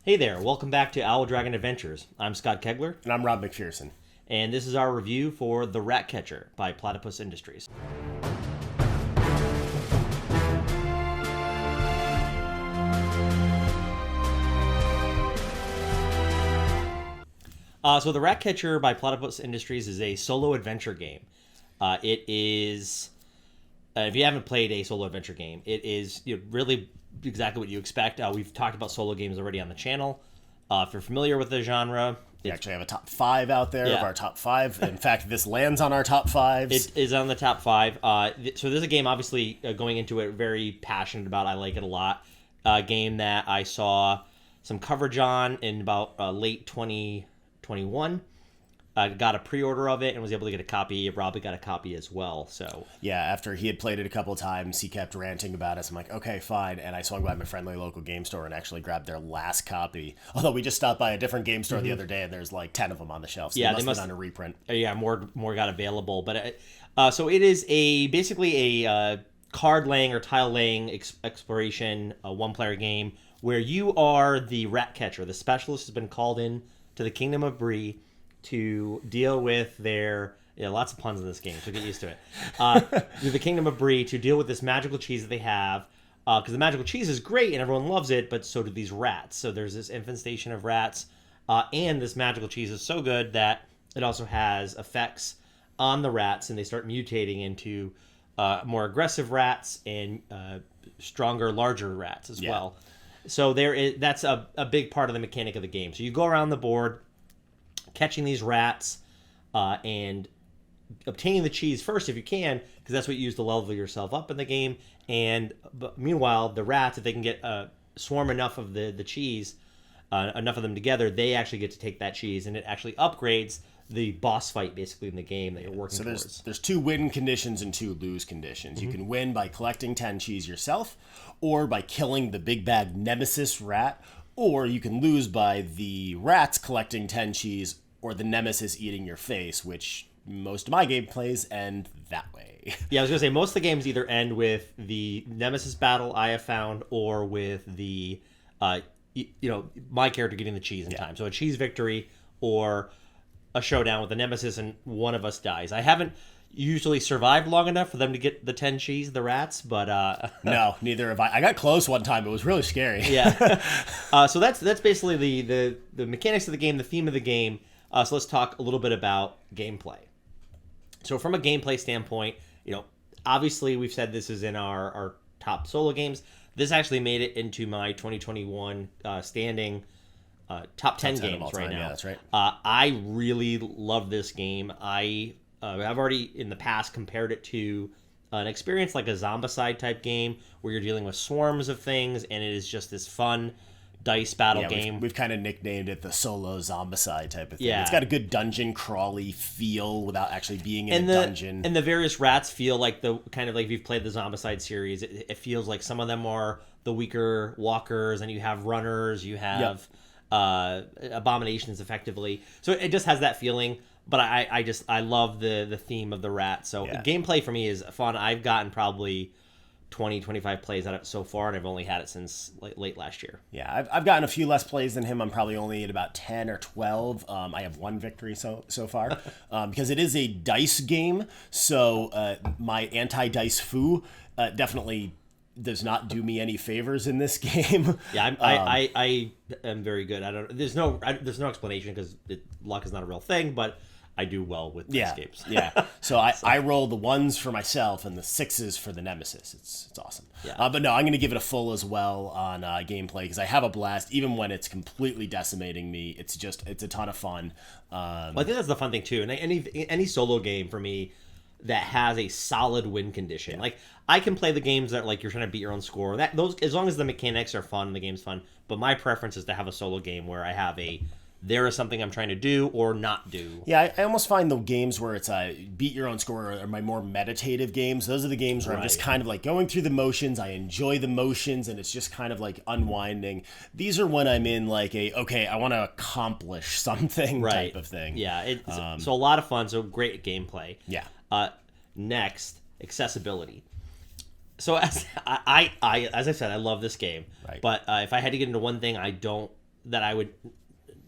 Hey there, welcome back to Owl Dragon Adventures. I'm Scott Kegler, And I'm Rob McPherson. and this is our review for The Ratcatcher by Platypus Industries. So The Ratcatcher by Platypus Industries is a solo adventure game. It is, if you haven't played a solo adventure game, it is really exactly what you expect. We've talked about solo games already on the channel. If you're familiar with the genre, We actually have a top 5 out there Yeah. of our top 5. In fact, this lands on our top 5s. it is on the top 5. So this is a game, obviously, going into it, very passionate about. I like it a lot. A game that I saw some coverage on in about late 2021. I got a pre-order of it and was able to get a copy. Robbie got a copy as well. So Yeah, after he had played it a couple of times, he kept ranting about it. So I'm like, okay, fine. And I swung by my friendly local game store and actually grabbed their last copy. Although we just stopped by a different game store the other day and there's like 10 of them on the shelf. So Yeah, they they must must- have done a reprint. yeah, more got available. But so it is basically a card laying or tile laying exploration, a one-player game where you are the Ratcatcher. The specialist has been called in to the kingdom of Brie to deal with their lots of puns in this game, so get used to it. To the kingdom of Brie to deal with this magical cheese that they have, because the magical cheese is great and everyone loves it, but so do these rats. So there's this infestation of rats, and this magical cheese is so good that it also has effects on the rats, and they start mutating into more aggressive rats and stronger, larger rats as well. So that's a big part of the mechanic of the game. So you go around the board catching these rats and obtaining the cheese first if you can, because that's what you use to level yourself up in the game. But meanwhile, the rats, if they can get swarm enough of the cheese, enough of them together, they actually get to take that cheese, and it actually upgrades the boss fight basically in the game that you're working So towards. there's 2 win conditions and 2 lose conditions. You can win by collecting 10 cheese yourself, or by killing the big bad nemesis rat, or you can lose by the rats collecting 10 cheese or the nemesis eating your face, which most of my gameplays end that way. Yeah, I was gonna say most of the games either end with the nemesis battle I have found, or with the my character getting the cheese in time. So a cheese victory or a showdown with the nemesis, and one of us dies. I haven't usually survived long enough for them to get the 10 cheese, the rats, but No, neither have I. I got close one time. It was really scary. yeah. So that's basically the mechanics of the game, the theme of the game. So let's talk a little bit about gameplay. So from a gameplay standpoint, obviously we've said this is in our top solo games. This actually made it into my 2021 standing top 10 10 of games all right time, now. yeah, that's right. I really love this game. I've already in the past compared it to an experience like a Zombicide type game where you're dealing with swarms of things, and it is just this fun dice battle Yeah, game. we've kind of nicknamed it the solo zombicide type of thing. Yeah. It's got a good dungeon crawly feel without actually being in a dungeon. And the various rats feel like the kind of like if you've played the Zombicide series, it feels like some of them are the weaker walkers, and you have runners, you have abominations effectively. So it just has that feeling. But I love the theme of the rat. So gameplay for me is fun. I've gotten probably 20, 25 plays out of it so far, and I've only had it since late last year. Yeah, I've gotten a few less plays than him. I'm probably only at about 10 or 12. I have 1 victory so far because it is a dice game. So my anti-dice foo definitely does not do me any favors in this game. Yeah, I am very good. There's no explanation because luck is not a real thing, but I do well with dice games. Yeah. So I roll the 1s for myself and the 6s for the nemesis. It's awesome. Yeah. But no, I'm going to give it a full as well on gameplay because I have a blast. Even when it's completely decimating me, it's a ton of fun. Well, I think that's the fun thing too. And any solo game for me that has a solid win condition. Like I can play the games that like you're trying to beat your own score. Those as long as the mechanics are fun and the game's fun. But my preference is to have a solo game where I have there is something I'm trying to do or not do. Yeah, I almost find the games where it's beat your own score are my more meditative games. Those are the games where I'm just kind of like going through the motions. I enjoy the motions, and it's just kind of like unwinding. These are when I'm in like I want to accomplish something type of thing. Yeah, so a lot of fun. So great gameplay. Yeah. Next, accessibility. So as I said, I love this game. Right. But if I had to get into one thing I don't that I would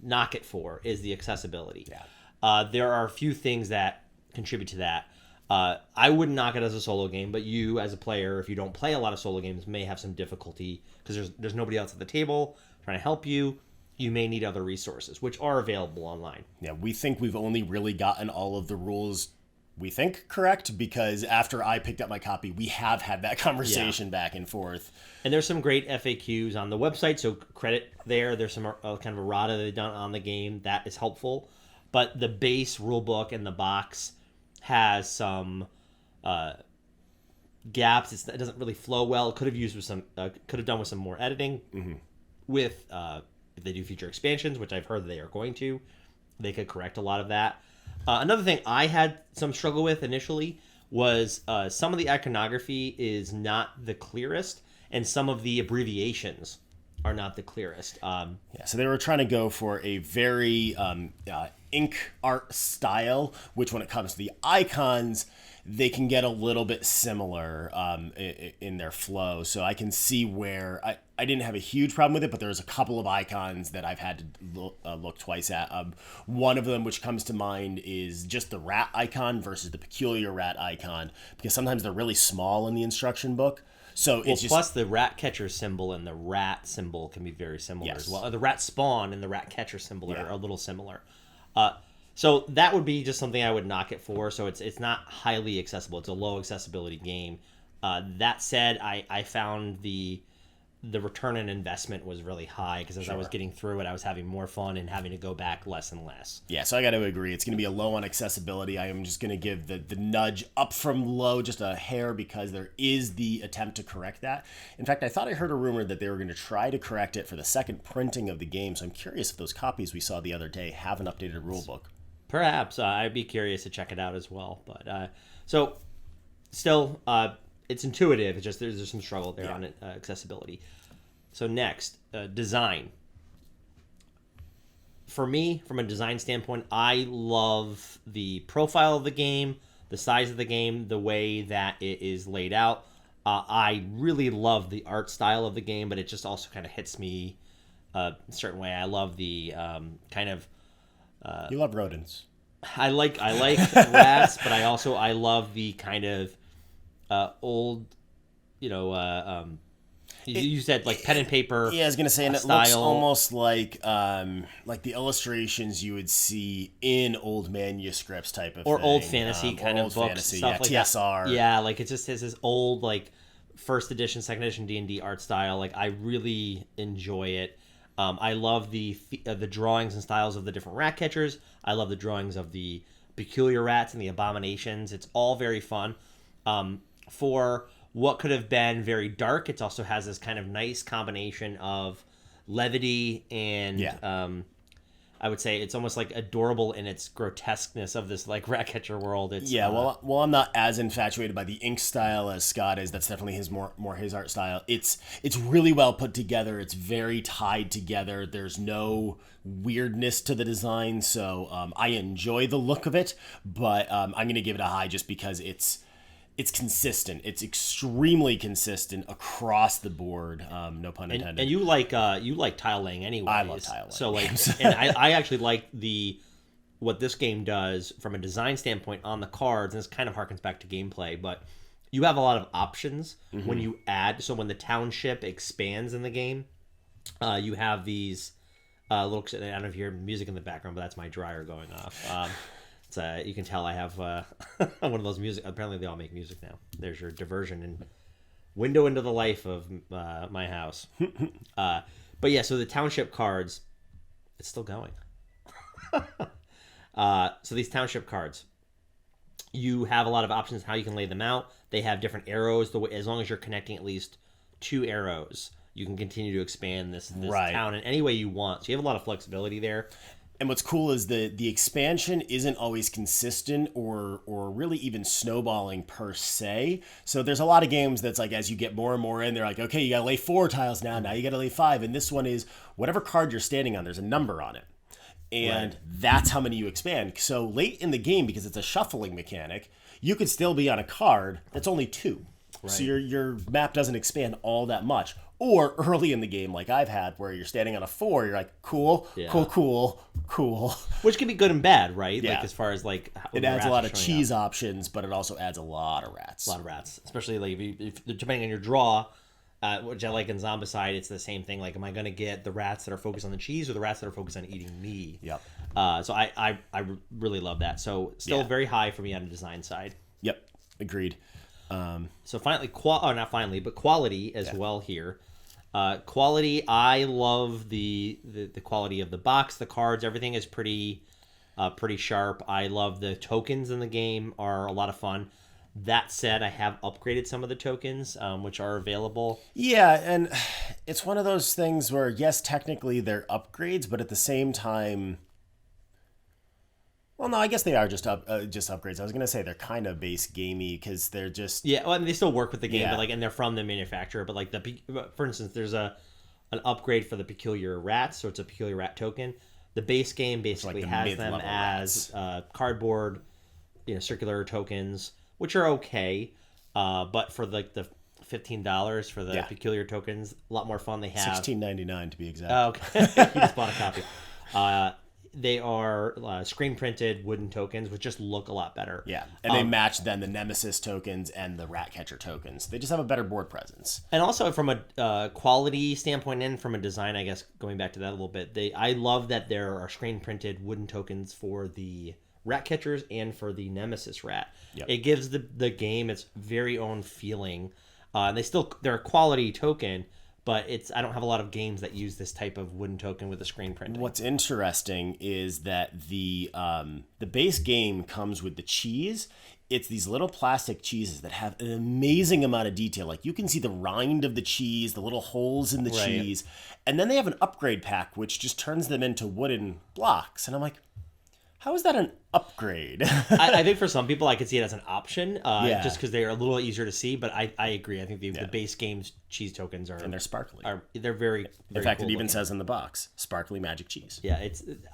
knock it for is the accessibility. Yeah. There are a few things that contribute to that. I wouldn't knock it as a solo game, but you as a player, if you don't play a lot of solo games, may have some difficulty because there's nobody else at the table trying to help you. You may need other resources, which are available online. Yeah, we think we've only really gotten all of the rules, we think, correct, because after I picked up my copy, we have had that conversation back and forth. And there's some great FAQs on the website, so credit there. There's some kind of errata they've done on the game that is helpful. But the base rulebook and the box has some gaps. It doesn't really flow well. It could have used with some, could have done with some more editing. With if they do future expansions, which I've heard they are going to, they could correct a lot of that. Another thing I had some struggle with initially was some of the iconography is not the clearest, and some of the abbreviations are not the clearest. So they were trying to go for a very ink art style, which when it comes to the icons, they can get a little bit similar in their flow. So I can see where I didn't have a huge problem with it, but there's a couple of icons that I've had to look twice at. One of them, which comes to mind, is just the rat icon versus the peculiar rat icon, because sometimes they're really small in the instruction book. So it's just, plus the Ratcatcher symbol and the rat symbol can be very similar as well. The rat spawn and the Ratcatcher symbol are a little similar. So that would be just something I would knock it for. So it's not highly accessible. It's a low accessibility game. That said, I found the return on investment was really high because as I was getting through it, I was having more fun and having to go back less and less. Yeah, so I got to agree. It's going to be a low on accessibility. I am just going to give the nudge up from low just a hair because there is the attempt to correct that. In fact, I thought I heard a rumor that they were going to try to correct it for the second printing of the game. So I'm curious if those copies we saw the other day have an updated rulebook. Perhaps. I'd be curious to check it out as well. But so still, it's intuitive. It's just there's some struggle there on accessibility. So next, design. For me, from a design standpoint, I love the profile of the game, the size of the game, the way that it is laid out. I really love the art style of the game, but it just also kind of hits me a certain way. I love the kind of... you love rodents. I like rats, but I love the kind of old, you said like pen and paper. Yeah, I was gonna say, and it style. looks almost like the illustrations you would see in old manuscripts type of or thing. old fantasy kind of books, fantasy, stuff like TSR. That. Yeah, like it just has this old like first edition, second edition D&D art style. Like I really enjoy it. I love the drawings and styles of the different rat catchers. I love the drawings of the peculiar rats and the abominations. It's all very fun. For what could have been very dark, it also has this kind of nice combination of levity and I would say it's almost like adorable in its grotesqueness of this like Ratcatcher world. It's well, I'm not as infatuated by the ink style as Scott is. That's definitely his more his art style. It's really well put together. It's very tied together. There's no weirdness to the design, so I enjoy the look of it. But I'm going to give it a high just because it's consistent. It's extremely consistent across the board. No pun intended. And you like tile laying anyway. I love tile laying. So like, and I actually like what this game does from a design standpoint on the cards, and this kind of harkens back to gameplay, but you have a lot of options when you add. So when the township expands in the game, you have these little. I don't know if you hear music in the background, but that's my dryer going off. You can tell I have one of those music. Apparently, they all make music now. There's your diversion and window into the life of my house. But yeah, so the township cards, it's still going. So these township cards, you have a lot of options how you can lay them out. They have different arrows. As long as you're connecting at least 2 arrows, you can continue to expand this town in any way you want. So you have a lot of flexibility there. And what's cool is the expansion isn't always consistent or really even snowballing per se. So there's a lot of games that's like as you get more and more in, they're like, okay, you got to lay 4 tiles now you got to lay 5. And this one is whatever card you're standing on, there's a number on it. And that's how many you expand. So late in the game, because it's a shuffling mechanic, you could still be on a card that's only 2. So your map doesn't expand all that much. Or early in the game, like I've had, where you're standing on a 4, you're like, cool. Which can be good and bad, right? Yeah. Like as far as like It adds a lot of cheese options, but it also adds a lot of rats. A lot of rats, especially like if depending on your draw, which I like in Zombicide, it's the same thing. Like, am I going to get the rats that are focused on the cheese or the rats that are focused on eating me? Yep. So I really love that. So still very high for me on the design side. Yep. Agreed. So finally, not finally, but quality as well here. Quality, I love the quality of the box, the cards, everything is pretty sharp. I love the tokens in the game, are a lot of fun. That said, I have upgraded some of the tokens, which are available. Yeah, and it's one of those things where, yes, technically they're upgrades, but at the same time... Well, no, I guess they are just upgrades. I was gonna say they're kind of base gamey because they're just well, I mean, they still work with the game, but and they're from the manufacturer. But for instance, there's an upgrade for the peculiar rats, so it's a peculiar rat token. The base game basically has them as cardboard, circular tokens, which are okay. But for the $15 for the peculiar tokens, a lot more fun. They have $16.99 to be exact. Oh, okay, you just bought a copy. They are screen printed wooden tokens, which just look a lot better. Yeah, and they match then the Nemesis tokens and the Ratcatcher tokens. They just have a better board presence. And also from a quality standpoint and from a design, I guess, going back to that a little bit, I love that there are screen printed wooden tokens for the Ratcatchers and for the Nemesis rat. Yep. It gives the game its very own feeling. They're a quality token, but I don't have a lot of games that use this type of wooden token with a screen printing. What's interesting is that the base game comes with the cheese. It's these little plastic cheeses that have an amazing amount of detail. Like you can see the rind of the cheese, the little holes in the cheese. And then they have an upgrade pack, which just turns them into wooden blocks. And I'm like, how is that an upgrade? I think for some people, I could see it as an option, just because they are a little easier to see. But I agree. I think the base game's cheese tokens are... And they're sparkly. They're very, very in fact, cool it even looking. says in the box, sparkly magic cheese. Yeah,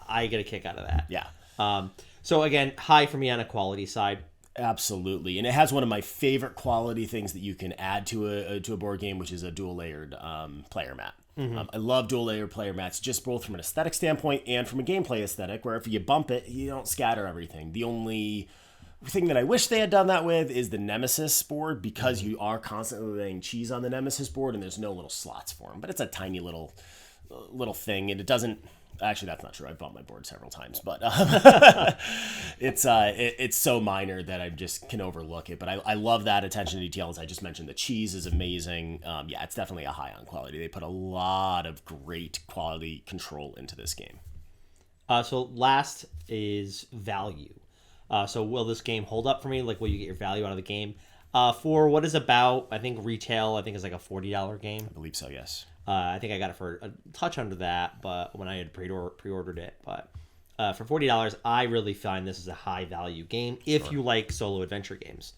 I get a kick out of that. Yeah. So again, high for me on a quality side. Absolutely, and it has one of my favorite quality things that you can add to a board game, which is a dual layered player mat. I love dual layered player mats, just both from an aesthetic standpoint and from a gameplay aesthetic, where if you bump it, you don't scatter everything. The only thing that I wish they had done that with is the Nemesis board, because you are constantly laying cheese on the Nemesis board, and there's no little slots for them. But it's a tiny little thing, and it doesn't. Actually, that's not true. I've bought my board several times, but it's so minor that I just can overlook it. But I love that attention to detail. As I just mentioned, the cheese is amazing. Yeah, it's definitely a high on quality. They put a lot of great quality control into this game. So last is value. So will this game hold up for me? Like, will you get your value out of the game? For what is about, I think retail, is like a $40 game. I believe so, yes. I think I got it for a touch under that, but when I had pre-ordered it. But for $40, I really find this is a high value game if you like solo adventure games.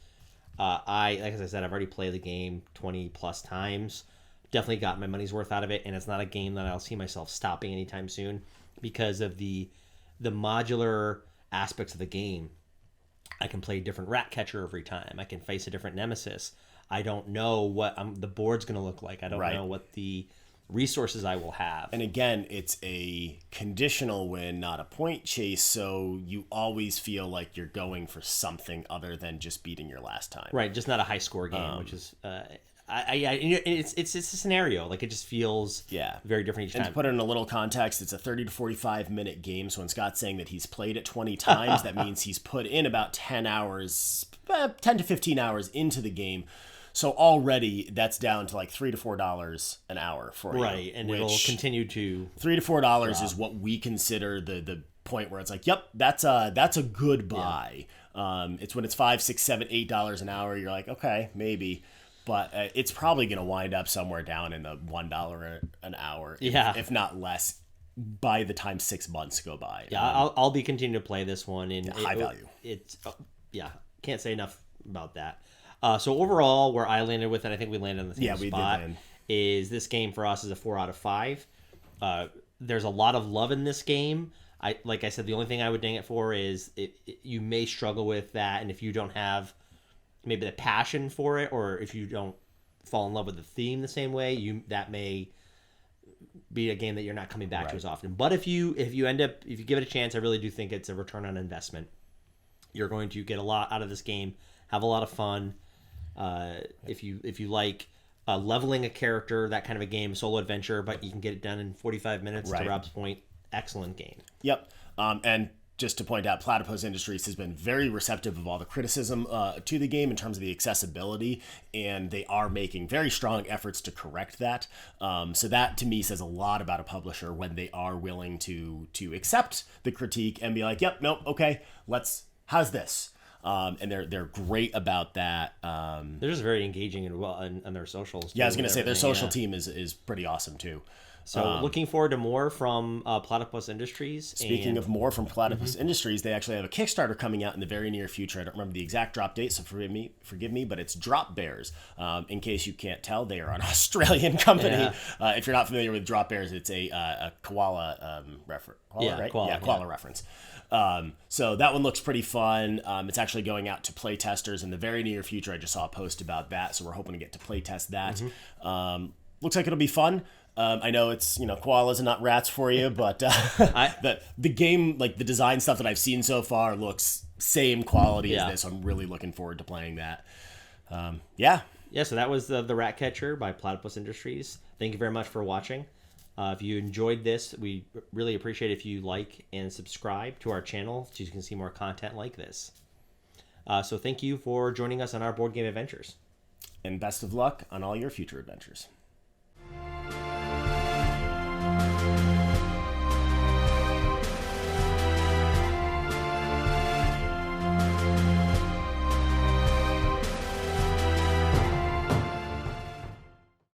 Like as I said, I've already played the game 20 plus times. Definitely got my money's worth out of it, and it's not a game that I'll see myself stopping anytime soon because of the modular aspects of the game. I can play a different Ratcatcher every time. I can face a different Nemesis. I don't know what the board's going to look like. I don't know what the resources I will have. And again, it's a conditional win, not a point chase, so you always feel like you're going for something other than just beating your last time. Right, just not a high score game, which is it's a scenario. Like, it just feels very different each time. And to put it in a little context, it's a 30 to 45 minute game. So when Scott's saying that he's played it 20 times, that means he's put in about 10 to 15 hours into the game. So already that's down to like $3 to $4 an hour for you. Right, and it'll continue to $3 to $4 is what we consider the point where it's like, yep, that's a good buy. It's when it's $5, $6, $7, $8 an hour. You're like, okay, maybe, but it's probably going to wind up somewhere down in the $1 an hour, if not less, by the time 6 months go by. Yeah, I'll be continuing to play this one in high value. It's can't say enough about that. So overall, where I landed with it, I think we landed on the same spot. Is this game for us is a 4 out of 5. There's a lot of love in this game. Like I said, the only thing I would ding it for is you may struggle with that, and if you don't have maybe the passion for it, or if you don't fall in love with the theme the same way, that may be a game that you're not coming back to as often. But if you give it a chance, I really do think it's a return on investment. You're going to get a lot out of this game, have a lot of fun. If you like leveling a character, that kind of a game, solo adventure, but you can get it done in 45 minutes. To Rob's point, excellent game. Yep. And just to point out, Platypus Industries has been very receptive of all the criticism to the game in terms of the accessibility, and they are making very strong efforts to correct that. So that, to me, says a lot about a publisher when they are willing to accept the critique and be like, yep, nope, okay, how's this? And they're great about that. They're just very engaging and well on their socials. Yeah, I was going to say their social team is pretty awesome too. So looking forward to more from Platypus Industries. Speaking of more from Platypus Industries, they actually have a Kickstarter coming out in the very near future. I don't remember the exact drop date, so forgive me, but it's Drop Bears. In case you can't tell, they are an Australian company. Yeah. If you're not familiar with Drop Bears, it's a koala reference. Koala reference. So that one looks pretty fun. It's actually going out to play testers in the very near future. I just saw a post about that, so we're hoping to get to play test that. Looks like it'll be fun. I know it's, koalas and not rats for you, but the game, like the design stuff that I've seen so far looks same quality as this. So I'm really looking forward to playing that. Yeah, so that was the Ratcatcher by Platypus Industries. Thank you very much for watching. If you enjoyed this, we really appreciate if you like and subscribe to our channel so you can see more content like this. So thank you for joining us on our board game adventures. And best of luck on all your future adventures.